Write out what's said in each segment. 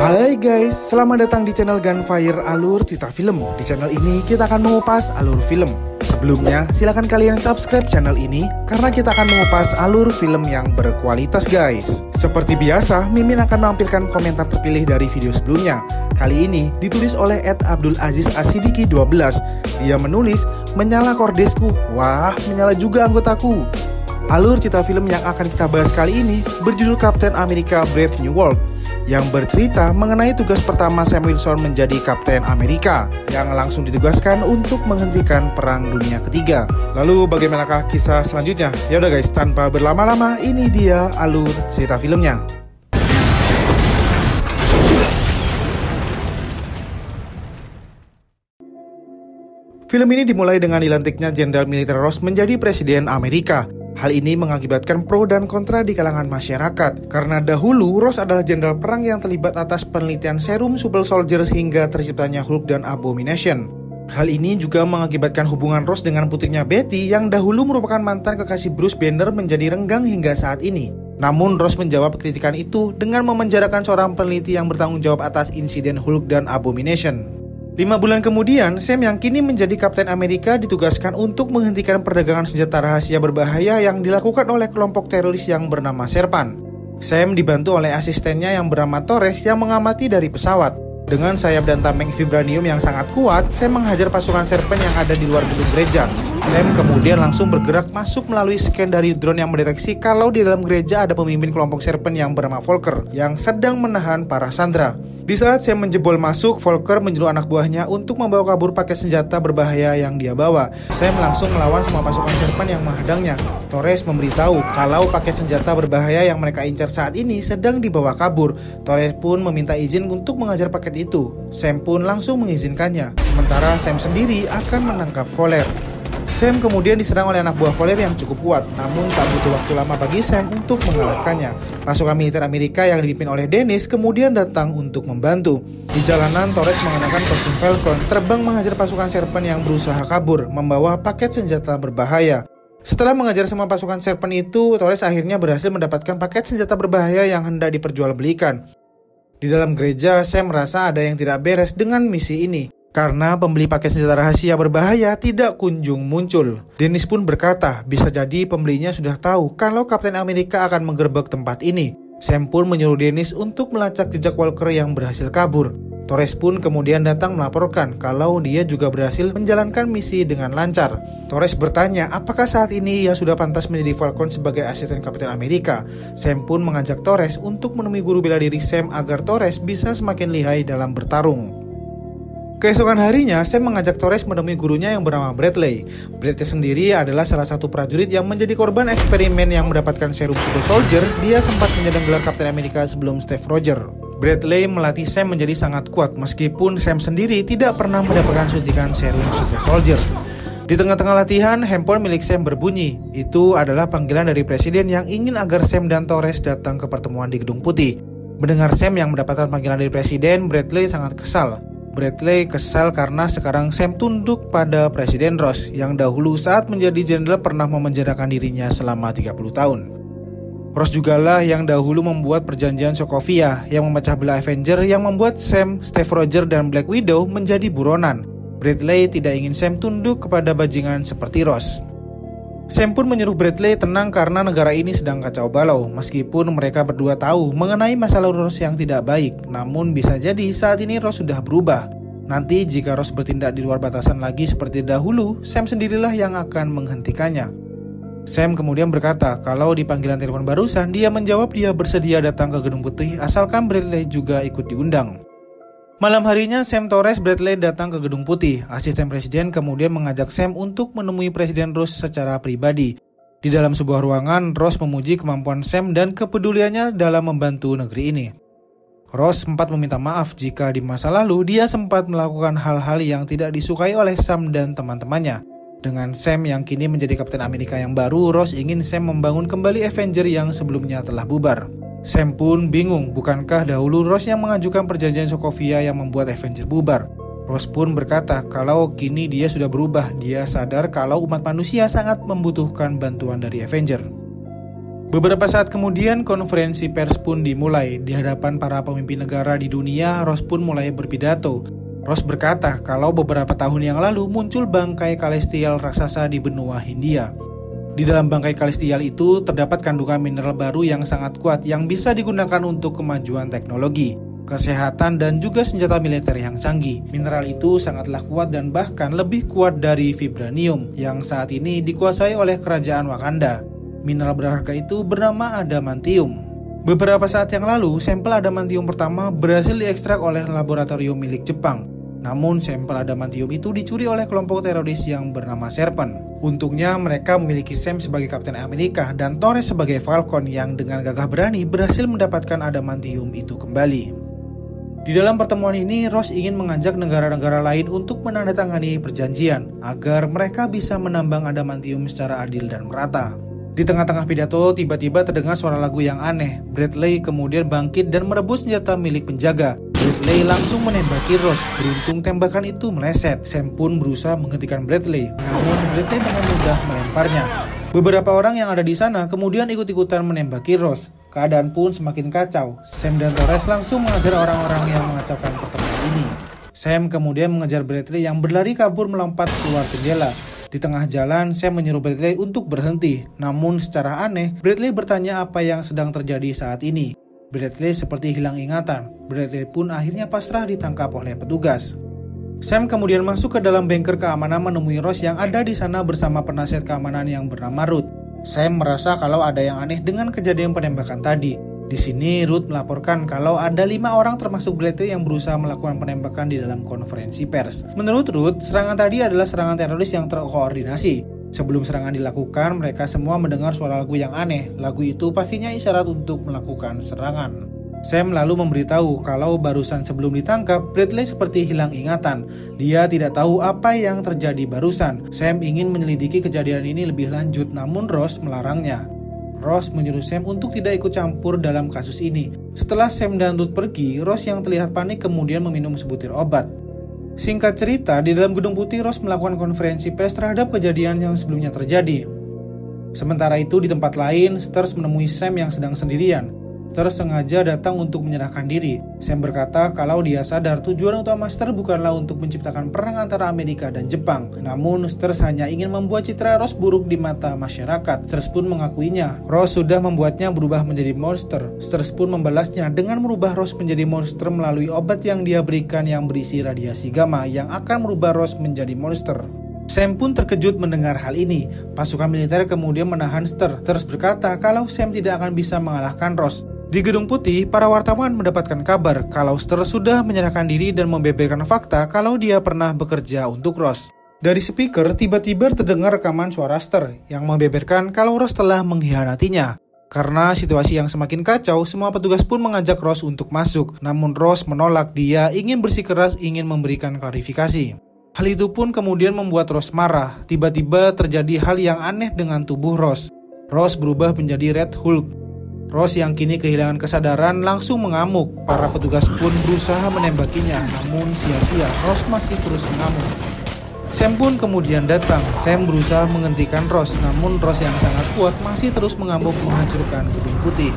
Hai guys, selamat datang di channel Gunfire Alur Cerita Film. Di channel ini kita akan mengupas alur film. Sebelumnya, silakan kalian subscribe channel ini karena kita akan mengupas alur film yang berkualitas guys. Seperti biasa, Mimin akan menampilkan komentar terpilih dari video sebelumnya. Kali ini ditulis oleh @AbdulAzizAsidiki12. Dia menulis, "Menyala kordesku, wah menyala juga anggotaku." Alur cerita film yang akan kita bahas kali ini berjudul Captain America Brave New World, yang bercerita mengenai tugas pertama Sam Wilson menjadi Kapten Amerika yang langsung ditugaskan untuk menghentikan Perang Dunia Ketiga. Lalu bagaimanakah kisah selanjutnya? Ya udah guys, tanpa berlama-lama, ini dia alur cerita filmnya. Film ini dimulai dengan dilantiknya Jenderal Militer Ross menjadi Presiden Amerika. Hal ini mengakibatkan pro dan kontra di kalangan masyarakat, karena dahulu Ross adalah jenderal perang yang terlibat atas penelitian serum Super Soldier hingga terciptanya Hulk dan Abomination. Hal ini juga mengakibatkan hubungan Ross dengan putrinya Betty yang dahulu merupakan mantan kekasih Bruce Banner menjadi renggang hingga saat ini. Namun Ross menjawab kritikan itu dengan memenjarakan seorang peneliti yang bertanggung jawab atas insiden Hulk dan Abomination. 5 bulan kemudian, Sam yang kini menjadi Kapten Amerika ditugaskan untuk menghentikan perdagangan senjata rahasia berbahaya yang dilakukan oleh kelompok teroris yang bernama Serpan. Sam dibantu oleh asistennya yang bernama Torres yang mengamati dari pesawat. Dengan sayap dan tameng vibranium yang sangat kuat, Sam menghajar pasukan Serpan yang ada di luar gedung gereja. Sam kemudian langsung bergerak masuk melalui scan dari drone yang mendeteksi kalau di dalam gereja ada pemimpin kelompok Serpan yang bernama Volker yang sedang menahan para sandera. Di saat Sam menjebol masuk, Volker menyuruh anak buahnya untuk membawa kabur paket senjata berbahaya yang dia bawa. Sam langsung melawan semua pasukan Serpan yang menghadangnya. Torres memberitahu kalau paket senjata berbahaya yang mereka incar saat ini sedang dibawa kabur. Torres pun meminta izin untuk mengajar paket itu. Sam pun langsung mengizinkannya. Sementara Sam sendiri akan menangkap Voller. Sam kemudian diserang oleh anak buah Voller yang cukup kuat, namun tak butuh waktu lama bagi Sam untuk mengalahkannya. Pasukan militer Amerika yang dipimpin oleh Dennis kemudian datang untuk membantu. Di jalanan, Torres mengenakan kostum Falcon, terbang menghajar pasukan Serpan yang berusaha kabur, membawa paket senjata berbahaya. Setelah mengajar semua pasukan Serpan itu, Torres akhirnya berhasil mendapatkan paket senjata berbahaya yang hendak diperjualbelikan. Di dalam gereja, Sam merasa ada yang tidak beres dengan misi ini, karena pembeli paket senjata rahasia berbahaya tidak kunjung muncul. Dennis pun berkata, bisa jadi pembelinya sudah tahu kalau Kapten Amerika akan menggerebek tempat ini. Sam pun menyuruh Dennis untuk melacak jejak Walker yang berhasil kabur. Torres pun kemudian datang melaporkan kalau dia juga berhasil menjalankan misi dengan lancar. Torres bertanya apakah saat ini ia sudah pantas menjadi Falcon sebagai asisten Kapten Amerika. Sam pun mengajak Torres untuk menemui guru bela diri Sam agar Torres bisa semakin lihai dalam bertarung. Keesokan harinya, Sam mengajak Torres menemui gurunya yang bernama Bradley. Bradley sendiri adalah salah satu prajurit yang menjadi korban eksperimen yang mendapatkan serum Super Soldier. Dia sempat menyandang gelar Kapten Amerika sebelum Steve Rogers. Bradley melatih Sam menjadi sangat kuat, meskipun Sam sendiri tidak pernah mendapatkan suntikan serum Super Soldier. Di tengah-tengah latihan, handphone milik Sam berbunyi. Itu adalah panggilan dari presiden yang ingin agar Sam dan Torres datang ke pertemuan di Gedung Putih. Mendengar Sam yang mendapatkan panggilan dari presiden, Bradley sangat kesal. Bradley kesal karena sekarang Sam tunduk pada Presiden Ross yang dahulu saat menjadi jenderal pernah memenjarakan dirinya selama 30 tahun. Ross jugalah yang dahulu membuat perjanjian Sokovia yang memecah belah Avenger yang membuat Sam, Steve Rogers, dan Black Widow menjadi buronan. Bradley tidak ingin Sam tunduk kepada bajingan seperti Ross. Sam pun menyuruh Bradley tenang karena negara ini sedang kacau balau. Meskipun mereka berdua tahu mengenai masalah Ross yang tidak baik, namun bisa jadi saat ini Ross sudah berubah. Nanti jika Ross bertindak di luar batasan lagi seperti dahulu, Sam sendirilah yang akan menghentikannya. Sam kemudian berkata kalau di panggilan telepon barusan dia menjawab dia bersedia datang ke Gedung Putih asalkan Bradley juga ikut diundang. Malam harinya, Sam, Torres, Bradley datang ke Gedung Putih. Asisten Presiden kemudian mengajak Sam untuk menemui Presiden Ross secara pribadi. Di dalam sebuah ruangan, Ross memuji kemampuan Sam dan kepeduliannya dalam membantu negeri ini. Ross sempat meminta maaf jika di masa lalu dia sempat melakukan hal-hal yang tidak disukai oleh Sam dan teman-temannya. Dengan Sam yang kini menjadi Kapten Amerika yang baru, Ross ingin Sam membangun kembali Avenger yang sebelumnya telah bubar. Sam pun bingung, bukankah dahulu Ross yang mengajukan perjanjian Sokovia yang membuat Avenger bubar? Ross pun berkata kalau kini dia sudah berubah, dia sadar kalau umat manusia sangat membutuhkan bantuan dari Avenger. Beberapa saat kemudian konferensi pers pun dimulai. Di hadapan para pemimpin negara di dunia, Ross pun mulai berpidato. Ross berkata kalau beberapa tahun yang lalu muncul bangkai Celestial raksasa di benua Hindia. Di dalam bangkai Celestial itu terdapat kandungan mineral baru yang sangat kuat yang bisa digunakan untuk kemajuan teknologi, kesehatan, dan juga senjata militer yang canggih. Mineral itu sangatlah kuat dan bahkan lebih kuat dari vibranium yang saat ini dikuasai oleh kerajaan Wakanda. Mineral berharga itu bernama adamantium. Beberapa saat yang lalu, sampel adamantium pertama berhasil diekstrak oleh laboratorium milik Jepang. Namun, sampel adamantium itu dicuri oleh kelompok teroris yang bernama Serpent. Untungnya, mereka memiliki Sam sebagai Kapten Amerika dan Torres sebagai Falcon yang dengan gagah berani berhasil mendapatkan adamantium itu kembali. Di dalam pertemuan ini, Ross ingin mengajak negara-negara lain untuk menandatangani perjanjian agar mereka bisa menambang adamantium secara adil dan merata. Di tengah-tengah pidato, tiba-tiba terdengar suara lagu yang aneh. Bradley kemudian bangkit dan merebut senjata milik penjaga. Bradley langsung menembaki Ross. Beruntung tembakan itu meleset. Sam pun berusaha menghentikan Bradley, namun Bradley dengan mudah melemparnya. Beberapa orang yang ada di sana kemudian ikut-ikutan menembaki Ross. Keadaan pun semakin kacau. Sam dan Torres langsung mengejar orang-orang yang mengacaukan pertemuan ini. Sam kemudian mengejar Bradley yang berlari kabur melompat keluar jendela. Di tengah jalan, Sam menyuruh Bradley untuk berhenti. Namun secara aneh, Bradley bertanya apa yang sedang terjadi saat ini. Bradley seperti hilang ingatan. Bradley pun akhirnya pasrah ditangkap oleh petugas. Sam kemudian masuk ke dalam bunker keamanan menemui Ross yang ada di sana bersama penasihat keamanan yang bernama Ruth. Sam merasa kalau ada yang aneh dengan kejadian penembakan tadi. Di sini Ruth melaporkan kalau ada 5 orang termasuk Bradley yang berusaha melakukan penembakan di dalam konferensi pers. Menurut Ruth, serangan tadi adalah serangan teroris yang terkoordinasi. Sebelum serangan dilakukan, mereka semua mendengar suara lagu yang aneh. Lagu itu pastinya isyarat untuk melakukan serangan. Sam lalu memberitahu kalau barusan sebelum ditangkap, Bradley seperti hilang ingatan. Dia tidak tahu apa yang terjadi barusan. Sam ingin menyelidiki kejadian ini lebih lanjut, namun Ross melarangnya. Ross menyuruh Sam untuk tidak ikut campur dalam kasus ini. Setelah Sam dan Ruth pergi, Ross yang terlihat panik kemudian meminum sebutir obat. Singkat cerita, di dalam Gedung Putih, Ross melakukan konferensi pers terhadap kejadian yang sebelumnya terjadi. Sementara itu, di tempat lain, Stars menemui Sam yang sedang sendirian. Stars sengaja datang untuk menyerahkan diri. Sam berkata kalau dia sadar tujuan utama Stars bukanlah untuk menciptakan perang antara Amerika dan Jepang. Namun Stars hanya ingin membuat citra Ross buruk di mata masyarakat. Stars pun mengakuinya. Ross sudah membuatnya berubah menjadi monster. Stars pun membalasnya dengan merubah Ross menjadi monster melalui obat yang dia berikan yang berisi radiasi gamma yang akan merubah Ross menjadi monster. Sam pun terkejut mendengar hal ini. Pasukan militer kemudian menahan Stars. Stars berkata kalau Sam tidak akan bisa mengalahkan Ross. Di Gedung Putih, para wartawan mendapatkan kabar kalau Stars sudah menyerahkan diri dan membeberkan fakta kalau dia pernah bekerja untuk Ross. Dari speaker, tiba-tiba terdengar rekaman suara Stars yang membeberkan kalau Ross telah mengkhianatinya. Karena situasi yang semakin kacau, semua petugas pun mengajak Ross untuk masuk. Namun Ross menolak, dia ingin bersikeras ingin memberikan klarifikasi. Hal itu pun kemudian membuat Ross marah. Tiba-tiba terjadi hal yang aneh dengan tubuh Ross. Ross berubah menjadi Red Hulk. Ross yang kini kehilangan kesadaran langsung mengamuk. Para petugas pun berusaha menembakinya, namun sia-sia. Ross masih terus mengamuk. Sam pun kemudian datang. Sam berusaha menghentikan Ross, namun Ross yang sangat kuat masih terus mengamuk menghancurkan Gedung Putih.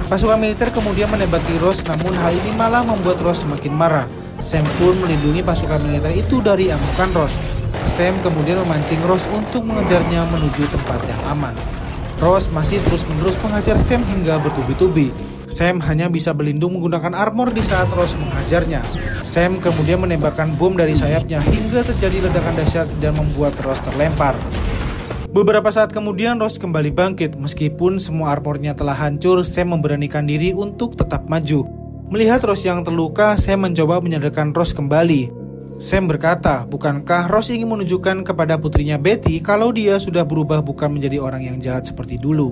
Pasukan militer kemudian menembaki Ross, namun hal ini malah membuat Ross semakin marah. Sam pun melindungi pasukan militer itu dari amukan Ross. Sam kemudian memancing Ross untuk mengejarnya menuju tempat yang aman. Ross masih terus-menerus menghajar Sam hingga bertubi-tubi. Sam hanya bisa berlindung menggunakan armor di saat Ross menghajarnya. Sam kemudian menembakkan bom dari sayapnya hingga terjadi ledakan dahsyat dan membuat Ross terlempar. Beberapa saat kemudian Ross kembali bangkit. Meskipun semua armornya telah hancur, Sam memberanikan diri untuk tetap maju. Melihat Ross yang terluka, Sam mencoba menyadarkan Ross kembali. Sam berkata, bukankah Ross ingin menunjukkan kepada putrinya Betty kalau dia sudah berubah bukan menjadi orang yang jahat seperti dulu.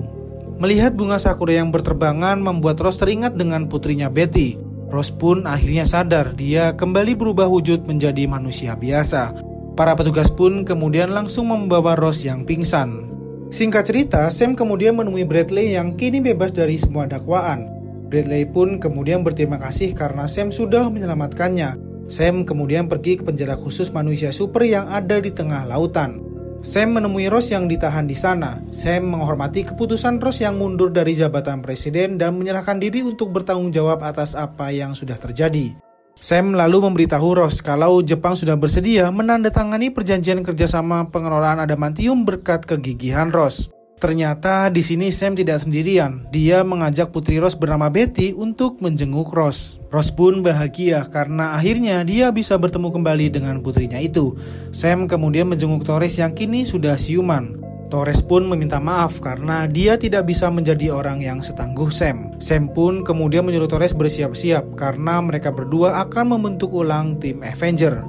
Melihat bunga sakura yang berterbangan membuat Ross teringat dengan putrinya Betty. Ross pun akhirnya sadar dia kembali berubah wujud menjadi manusia biasa. Para petugas pun kemudian langsung membawa Ross yang pingsan. Singkat cerita, Sam kemudian menemui Bradley yang kini bebas dari semua dakwaan. Bradley pun kemudian berterima kasih karena Sam sudah menyelamatkannya. Sam kemudian pergi ke penjara khusus manusia super yang ada di tengah lautan. Sam menemui Ross yang ditahan di sana. Sam menghormati keputusan Ross yang mundur dari jabatan presiden dan menyerahkan diri untuk bertanggung jawab atas apa yang sudah terjadi. Sam lalu memberitahu Ross kalau Jepang sudah bersedia menandatangani perjanjian kerjasama pengelolaan adamantium berkat kegigihan Ross. Ternyata di sini Sam tidak sendirian. Dia mengajak putri Ross bernama Betty untuk menjenguk Ross. Ross pun bahagia karena akhirnya dia bisa bertemu kembali dengan putrinya itu. Sam kemudian menjenguk Torres yang kini sudah siuman. Torres pun meminta maaf karena dia tidak bisa menjadi orang yang setangguh Sam. Sam pun kemudian menyuruh Torres bersiap-siap karena mereka berdua akan membentuk ulang tim Avenger.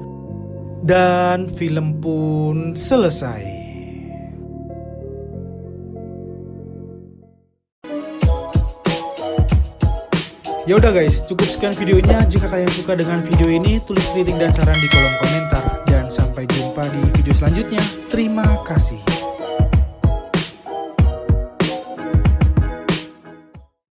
Dan film pun selesai. Ya udah guys, cukup sekian videonya. Jika kalian suka dengan video ini, tulis kritik dan saran di kolom komentar. Dan sampai jumpa di video selanjutnya. Terima kasih.